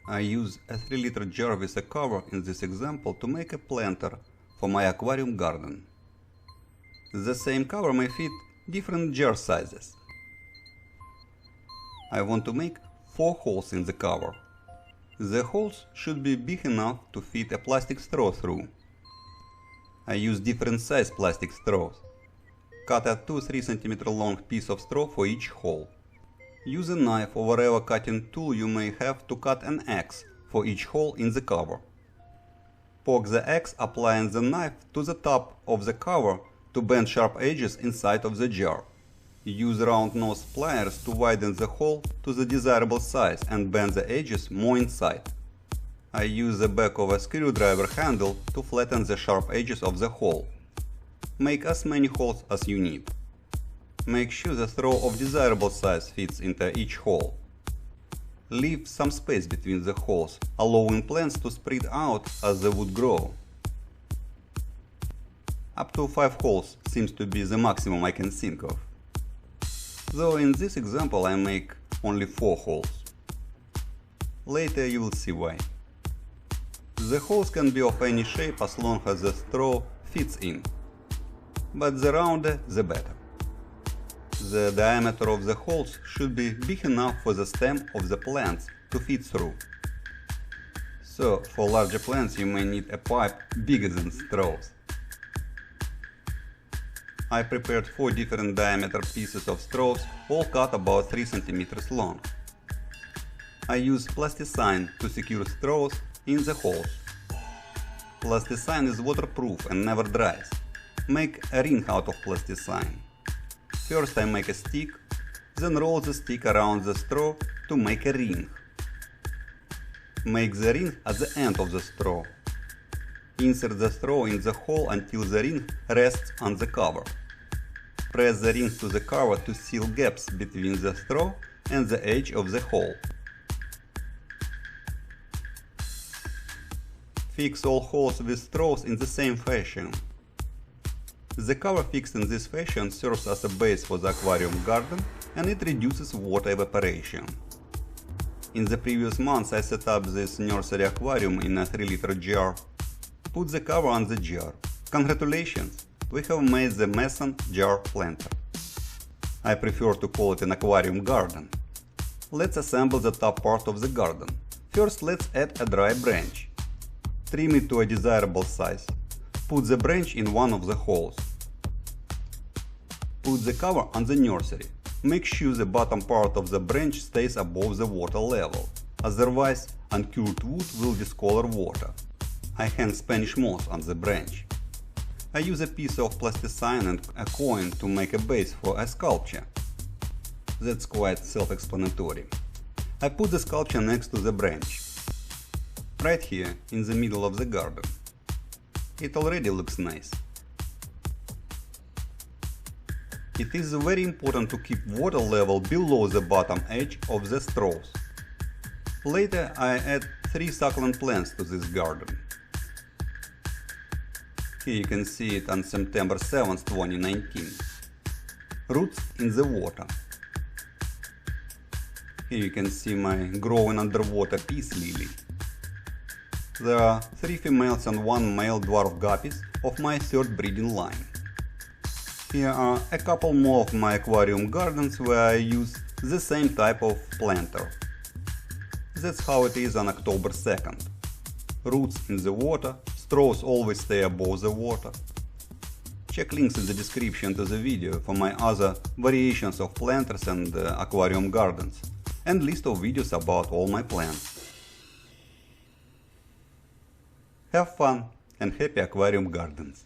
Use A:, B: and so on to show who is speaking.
A: I use a 3-liter jar with a cover in this example to make a planter for my aquarium garden. The same cover may fit different jar sizes. I want to make 4 holes in the cover. The holes should be big enough to fit a plastic straw through. I use different size plastic straws. Cut a 2-3 cm long piece of straw for each hole. Use a knife or whatever cutting tool you may have to cut an X for each hole in the cover. Poke the X, applying the knife to the top of the cover to bend sharp edges inside of the jar. Use round nose pliers to widen the hole to the desirable size and bend the edges more inside. I use the back of a screwdriver handle to flatten the sharp edges of the hole. Make as many holes as you need. Make sure the straw of desirable size fits into each hole. Leave some space between the holes, allowing plants to spread out as they would grow. Up to 5 holes seems to be the maximum I can think of. Though in this example I make only 4 holes. Later you will see why. The holes can be of any shape as long as the straw fits in, but the rounder the better. The diameter of the holes should be big enough for the stem of the plants to fit through. So for larger plants you may need a pipe bigger than straws. I prepared 4 different diameter pieces of straws, all cut about 3 cm long. I use plasticine to secure straws in the holes. Plasticine is waterproof and never dries. Make a ring out of plasticine. First I make a stick, then roll the stick around the straw to make a ring. Make the ring at the end of the straw. Insert the straw in the hole until the ring rests on the cover. Press the ring to the cover to seal gaps between the straw and the edge of the hole. Fix all holes with straws in the same fashion. The cover fixed in this fashion serves as a base for the aquarium garden and it reduces water evaporation. In the previous months I set up this nursery aquarium in a 3-liter jar. Put the cover on the jar. Congratulations! We have made the Mason jar planter. I prefer to call it an aquarium garden. Let's assemble the top part of the garden. First let's add a dry branch. Trim it to a desirable size. Put the branch in one of the holes. Put the cover on the nursery. Make sure the bottom part of the branch stays above the water level, otherwise uncured wood will discolor water. I hang Spanish moss on the branch. I use a piece of plasticine and a coin to make a base for a sculpture. That's quite self-explanatory. I put the sculpture next to the branch, right here in the middle of the garden. It already looks nice. It is very important to keep water level below the bottom edge of the straws. Later I add 3 succulent plants to this garden. Here you can see it on September 7, 2019. Roots in the water. Here you can see my growing underwater peace lily. There are 3 females and 1 male dwarf guppies of my 3rd breeding line. Here are a couple more of my aquarium gardens where I use the same type of planter. That's how it is on October 2nd. Roots in the water, straws always stay above the water. Check links in the description to the video for my other variations of planters and aquarium gardens, and list of videos about all my plants. Have fun and happy aquarium gardens!